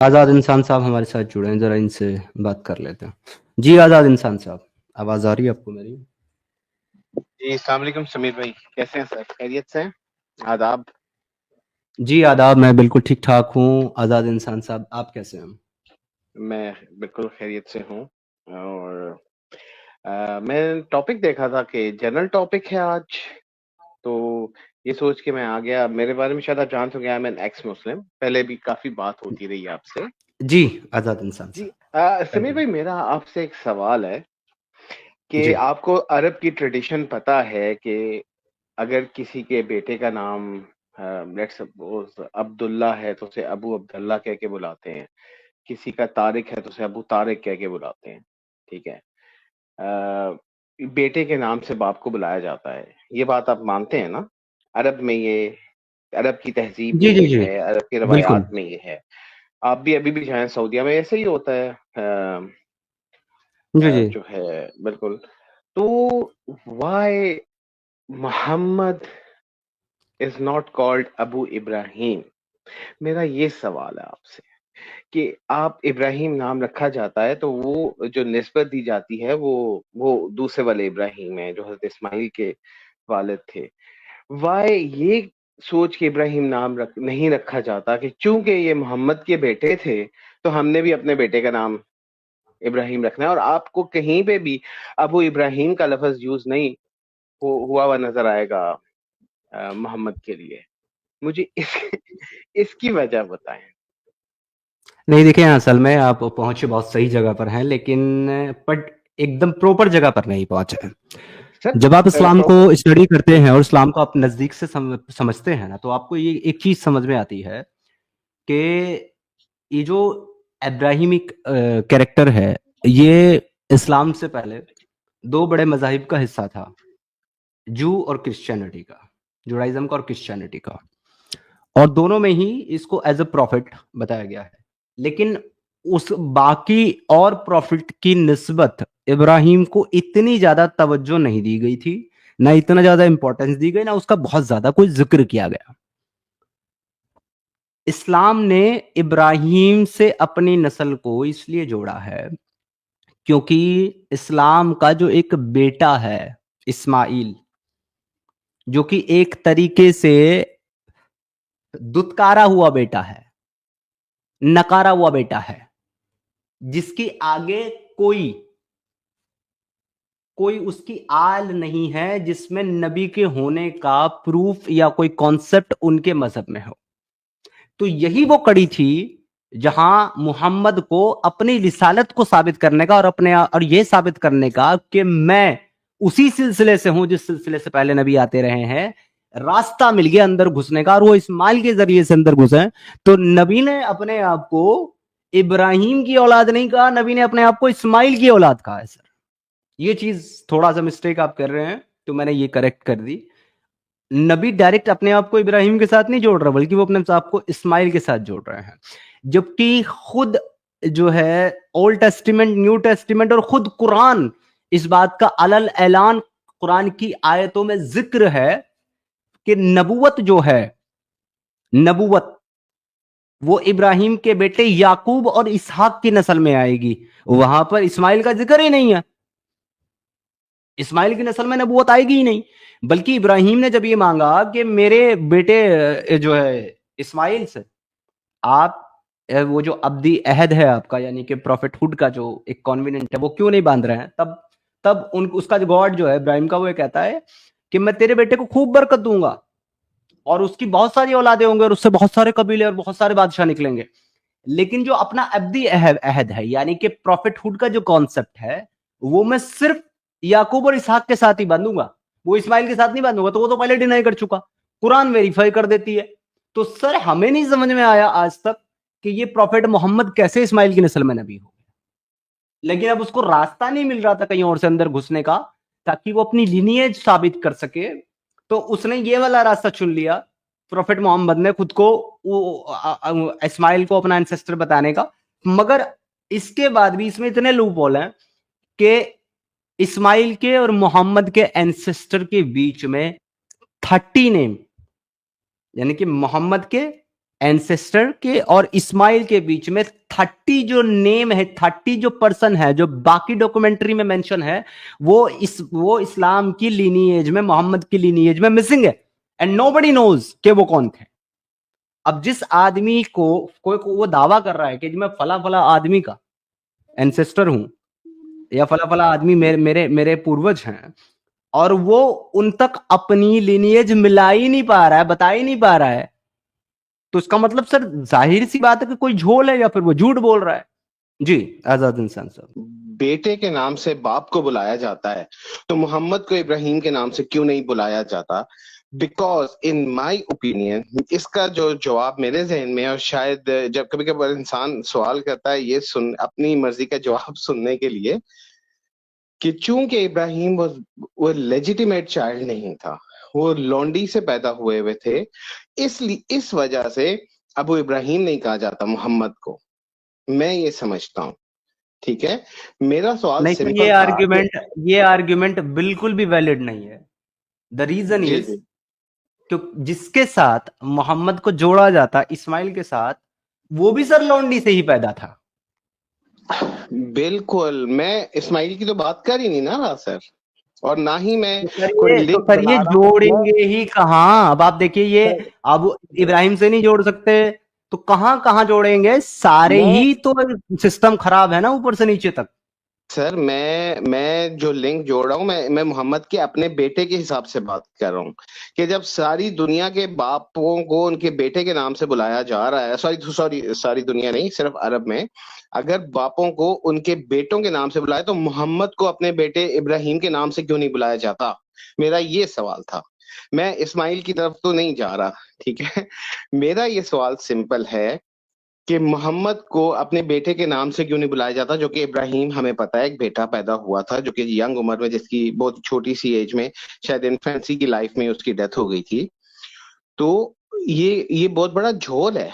आज़ाद इंसान साहब हमारे साथ जुड़े हैं, ज़रा इनसे बात कर लेते हैं। जी आज़ाद इंसान साहब, आवाज़ आ रही है आपको मेरी? जी, अस्सलाम वालेकुम समीर भाई, कैसे हैं सर? खैरियत से हैं? आदाब। जी आदाब, मैं बिल्कुल ठीक-ठाक हूँ। आज़ाद इंसान साहब, आप कैसे हैं? मैं बिल्कुल खैरियत से हूँ और मैं टॉपिक देखा था कि जनरल टॉपिक है आज, तो ये सोच के मैं आ गया। मेरे बारे में शायद आप जानते होंगे, I am an ex Muslim. पहले भी काफ़ी बात होती रही है आपसे। जी, आज़ाद इंसान जी, साहब, समीर कंटिन्यू। भाई मेरा आपसे एक सवाल है कि जी, आपको अरब की ट्रेडिशन पता है कि अगर किसी के बेटे का नाम लेट्स सपोज़ अब्दुल्ला है तो उसे अबू अब्दुल्ला कह के बुलाते हैं। किसी का तारिक है तो उसे अबू तारिक कह के बुलाते हैं, ठीक है? बेटे के नाम से बाप को बुलाया जाता है। ये बात आप मानते हैं ना? अरब में ये अरब की तहज़ीब में जी, जी, ये जी, है, अरब की बिल्कुल। रवायात में ये है। आप भी अभी भी जाएँ सऊदीया में ऐसे ही होता है जी, जी। जो है बिल्कुल। तो why Muhammad is not called Abu Ibrahim? मेरा ये सवाल है आपसे। कि आप इब्राहिम नाम रखा जाता है तो वो जो निस्बत दी जाती है वो दूसरे वाले इब्राहिम है जो हज़रत इस्माइल के वालिद थे। व्हाय ये सोच के इब्राहिम नाम नहीं रखा जाता कि चूँकि ये मोहम्मद के बेटे थे, तो हमने भी अपने बेटे का नाम इब्राहिम रखना है और आपको कहीं पे भी अबू इब्राहिम का लफ़्ज़ यूज़ नहीं हुआ हुआ नज़र आएगा मोहम्मद के लिए। मुझे इस इसकी वजह बताएँ। नहीं देखिए, असल में आप पहुँचे बहुत सही जगह पर हैं, लेकिन बट एकदम प्रॉपर जगह पर नहीं पहुँचे हैं। सर जब आप इस्लाम को प्रॉपर स्टडी करते हैं और इस्लाम को आप नज़दीक से समझते हैं ना, तो आपको ये एक चीज़ समझ में आती है कि ये जो इब्राहिमिक कैरेक्टर है, ये इस्लाम से पहले 2 बड़े मज़ाहिब का हिस्सा था, जू और क्रिश्चियनिटी का, जुडाइज़्म का और क्रिश्चियनिटी का। और दोनों में ही इसको एज़ अ प्रॉफ़िट बताया गया है। लेकिन उस बाकी और प्रॉफ़िट की निस्बत इब्राहीम को इतनी ज़्यादा तवज्जो नहीं दी गई थी, ना इतना ज़्यादा इम्पोर्टेंस दी गई, ना उसका बहुत ज़्यादा कोई ज़िक्र किया गया। इस्लाम ने इब्राहीम से अपनी नस्ल को इसलिए जोड़ा है, क्योंकि इस्लाम का जो एक बेटा है, इस्माइल, जो कि एक तरीके से दुत्कारा हुआ बेटा है, नकारा हुआ बेटा है, जिसके आगे कोई कोई उसकी आल नहीं है, जिसमें नबी के होने का प्रूफ या कोई कॉन्सेप्ट उनके मजहब में हो। तो यही वो कड़ी थी जहां मुहम्मद को अपनी रिसालत को साबित करने का और ये साबित करने का कि मैं उसी सिलसिले से हूं जिस सिलसिले से पहले नबी आते रहे हैं। रास्ता मिल गया अंदर घुसने का, और वो इस्माइल के जरिए से अंदर घुसे। तो नबी ने अपने आप को इब्राहिम की औलाद नहीं कहा, नबी ने अपने आप को इस्माइल की औलाद कहा है। सर, ये चीज थोड़ा सा मिस्टेक आप कर रहे हैं, तो मैंने ये करेक्ट कर दी। नबी डायरेक्ट अपने आप को इब्राहिम के साथ नहीं जोड़ रहा, बल्कि वो अपने आप को इस्माइल के साथ जोड़ रहे हैं। जबकि खुद जो है ओल्ड टेस्टिमेंट, न्यू टेस्टिमेंट और खुद कुरान इस बात का अलल ऐलान कुरान की आयतों में जिक्र है कि नबुवत जो है, नबुवत वो इब्राहिम के बेटे याकूब और इसहाक की नस्ल में आएगी। वहां पर इस्माइल का जिक्र ही नहीं है। इस्माइल की नस्ल में नबूवत आएगी ही नहीं। बल्कि इब्राहिम ने जब ये मांगा कि मेरे बेटे जो है इस्माइल से आप वो जो अब्दी अहद है आपका, यानी कि प्रॉफिटहुड का जो एक कॉन्विनेंट है, वो क्यों नहीं बांध रहे हैं? तब तब उन उसका जो गॉड जो है इब्राहिम का, वो ये कहता है कि मैं तेरे बेटे को खूब बरकत दूंगा और उसकी बहुत सारी औलादे होंगे और उससे बहुत सारे कबीले और बहुत सारे बादशाह निकलेंगे। लेकिन जो अपना अब्दी अहद है, यानी कि प्रॉफिटहुड का जो कॉन्सेप्ट है, वो मैं सिर्फ याकूब और इसहाक के साथ ही बांधूंगा, वो इस्माइल के साथ नहीं बांधूंगा। तो वो तो पहले डिनाई कर चुका, कुरान वेरीफाई कर देती है। तो सर, हमें नहीं समझ में आया आज तक कि ये प्रॉफिट मोहम्मद कैसे इस्माइल की नस्ल में नबी हो। लेकिन अब उसको रास्ता नहीं मिल रहा था कहीं और से अंदर घुसने का, ताकि वो अपनी लिनिएज साबित कर सके। तो उसने ये वाला रास्ता चुन लिया, प्रॉफिट मोहम्मद ने खुद को इस्माइल को अपना एंसेस्टर बताने का। मगर इसके बाद भी इसमें इतने लूप होल हैं कि इस्माइल के और मोहम्मद के एंसेस्टर के बीच में 30 नेम, यानी कि मोहम्मद के एंसेस्टर के और इस्माइल के बीच में 30 जो नेम है, 30 जो पर्सन है जो बाकी डॉक्यूमेंट्री में मेंशन है, वो इस्लाम की लीनिएज में, मोहम्मद की लीनिएज में मिसिंग है, एंड नोबडी नोज कि वो कौन थे। अब जिस आदमी को कोई को वो दावा कर रहा है कि मैं फला फला आदमी का एंसेस्टर हूं, या फला फला आदमी मेरे मेरे मेरे पूर्वज हैं, और वो उन तक अपनी लीनिएज मिला ही नहीं पा रहा है, बता ही नहीं पा रहा है, तो इसका मतलब सर जाहिर सी बात है कि कोई झोल है या फिर वो झूठ बोल रहा है। जी आजाद इंसान साहब। बेटे के नाम से बाप को बुलाया जाता है, तो मोहम्मद को इब्राहिम के नाम से क्यों नहीं बुलाया जाता? बिकॉज इन माई ओपिनियन, इसका जो जवाब मेरे जहन में है, और शायद जब कभी कभी इंसान सवाल करता है ये सुन अपनी मर्जी का जवाब सुनने के लिए, कि चूंकि इब्राहिम वो लेजिटिमेट चाइल्ड नहीं था, वो लौंडी से पैदा हुए थे, इसलिए इस वजह से अबू इब्राहिम नहीं कहा जाता मोहम्मद को। मैं ये समझता हूँ, ठीक है। मेरा सवाल नहीं सर, सिंपल था कि ये आर्ग्यूमेंट बिल्कुल भी वैलिड नहीं है। द रीजन जी इज, जी कि जिसके साथ मोहम्मद को जोड़ा जाता इस्माइल के साथ, वो भी सर लौंडी से ही पैदा था। बिल्कुल, मैं इस्माइल की तो बात कर ही नहीं ना रहा सर, और ना ही मैं तो सर कोई ये तो लिंक सर ये बना रहा हूँ मैं। जोड़ेंगे ही कहाँ? अब आप देखिए, ये सर, अब इब्राहिम से नहीं जोड़ सकते तो कहाँ कहाँ जोड़ेंगे? सारे मैं ही तो सिस्टम खराब है ना, ऊपर से नीचे तक। मैं जो लिंक जोड़ रहा हूँ, मैं मोहम्मद के अपने बेटे के हिसाब से बात कर रहा हूँ, कि जब सारी दुनिया के बापों को उनके बेटे के नाम से बुलाया जा रहा है, सॉरी सॉरी, सारी दुनिया नहीं, सिर्फ अरब में, अगर बापों को उनके बेटों के नाम से बुलाया, तो मोहम्मद को अपने बेटे इब्राहिम के नाम से क्यों नहीं बुलाया जाता? मेरा ये सवाल था। मैं इस्माइल की तरफ तो नहीं जा रहा, ठीक है। मेरा ये सवाल सिंपल है कि मोहम्मद को अपने बेटे के नाम से क्यों नहीं बुलाया जाता, जो कि इब्राहिम, हमें पता है एक बेटा पैदा हुआ था जो कि यंग उम्र में, जिसकी बहुत छोटी सी एज में, शायद इन्फेंसी की लाइफ में उसकी डेथ हो गई थी। तो ये बहुत बड़ा झोल है।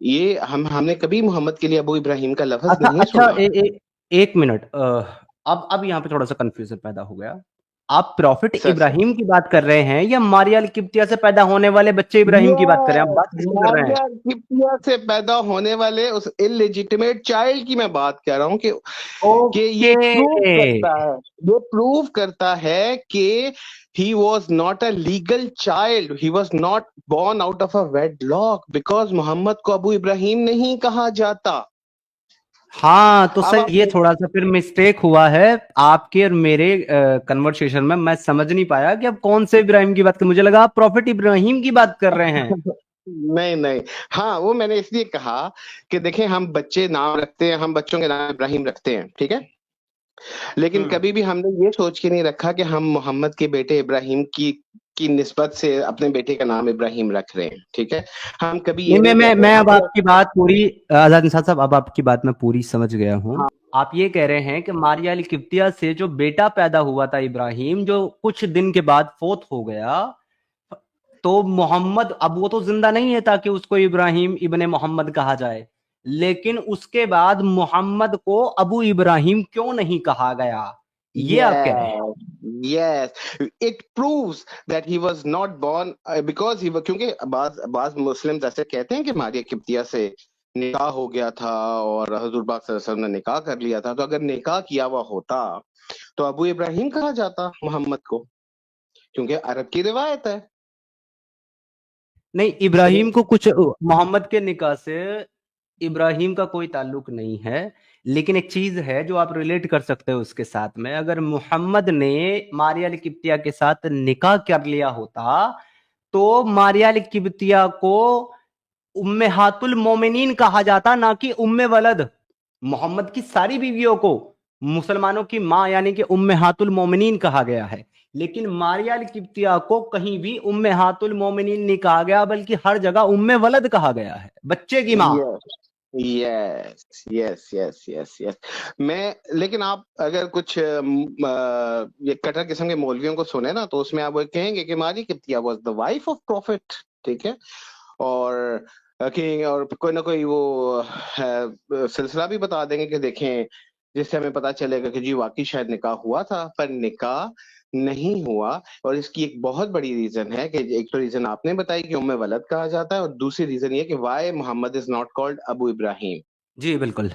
ये हमने कभी मोहम्मद के लिए अबू इब्राहिम का लफ्ज अच्छा नहीं अच्छा, सुना। एक मिनट, अब यहाँ पे थोड़ा सा कंफ्यूजन पैदा हो गया। आप प्रॉफिट सर सर, इब्राहिम की बात कर रहे हैं या मारिया अल किब्तिया से पैदा होने वाले बच्चे इब्राहिम की बात कर रहे हैं? आप बात यस, किसकी कर रहे हैं? मारिया किप्तिया से पैदा होने वाले उस इलेजिटिमेट चाइल्ड की मैं बात कर रहा हूँ, कि ओके। ये प्रूव करता है कि he was not a legal child, he was not born out of a wedlock, because Mohammad को अबू इब्राहिम नहीं कहा जाता। हाँ तो अब सर आप ये थोड़ा सा फिर मिस्टेक हुआ है आपके और मेरे कन्वर्सेशन में। मैं समझ नहीं पाया कि आप कौन से इब्राहिम की बात कर, मुझे लगा आप प्रॉफिट इब्राहिम की बात कर रहे हैं। नहीं नहीं, हाँ वो मैंने इसलिए कहा कि देखें, हम बच्चे नाम रखते हैं, हम बच्चों के नाम इब्राहिम रखते हैं, ठीक है, लेकिन हम्म। कभी भी हमने ये सोच के नहीं रखा कि हम मोहम्मद के बेटे इब्राहिम की निस्बत से अपने बेटे का नाम इब्राहिम रख रहे हैं, ठीक है। हम कभी नहीं, ये नहीं कहते मैं अब हम। आपकी बात पूरी, आजाद इंसान साहब, अब आपकी बात मैं पूरी समझ गया हूँ। हाँ, आप ये कह रहे हैं कि मारिया अल किब्तिया से जो बेटा पैदा हुआ था इब्राहिम, जो कुछ दिन के बाद फोत हो गया, तो मोहम्मद अब वो तो जिंदा नहीं है ताकि उसको इब्राहिम इब्ने मोहम्मद कहा जाए, लेकिन उसके बाद मोहम्मद को अबू इब्राहिम क्यों नहीं कहा गया, ये आप कह रहे हैं? yes, yes, it proves that he was not born because he was, क्योंकि बाज बाज मुस्लिम ऐसे कहते हैं कि मारिया किप्तिया से निकाह हो गया था और हजूर पाक सल्लल्लाहु अलैहि वसल्लम ने निकाह कर लिया था, तो अगर निकाह किया हुआ होता तो अबू इब्राहिम कहा जाता मोहम्मद को, क्योंकि अरब की रिवायत है। नहीं, सही। इब्राहिम को कुछ मोहम्मद के निकाह से इब्राहिम का कोई ताल्लुक नहीं है, लेकिन एक चीज है जो आप रिलेट कर सकते हो उसके साथ में। अगर मोहम्मद ने मारिया अल किब्तिया के साथ निकाह कर लिया होता, तो मारिया अल किब्तिया को उम्मेहातुल मोमिनीन कहा जाता, ना कि उम्मे वलद। मोहम्मद की सारी बीवियों को मुसलमानों की मां यानी कि उम्मेहातुल मोमिनीन कहा गया है, लेकिन मारिया अल किब्तिया को कहीं भी उम्मेहातुल मोमिनीन नहीं कहा गया, बल्कि हर जगह उम्मे वलद कहा गया है, बच्चे की मां। Yes yes yes yes yes yes. मैं, लेकिन आप अगर कुछ ये कटर किस्म के मौलवियों को सुने ना, तो उसमें आप वो कहेंगे कि Maria Qibtiyya was the wife of prophet, ठीक है, और कि और कोई ना कोई वो सिलसिला भी बता देंगे कि देखें, जिससे हमें पता चलेगा कि जी वाकई शायद निकाह हुआ था, पर निकाह नहीं हुआ। और इसकी एक बहुत बड़ी रीजन है कि एक तो रीजन आपने बताई कि उम्मे वलद कहा जाता है, और दूसरी रीजन ये कि why Muhammad is not called Abu Ibrahim. जी बिल्कुल।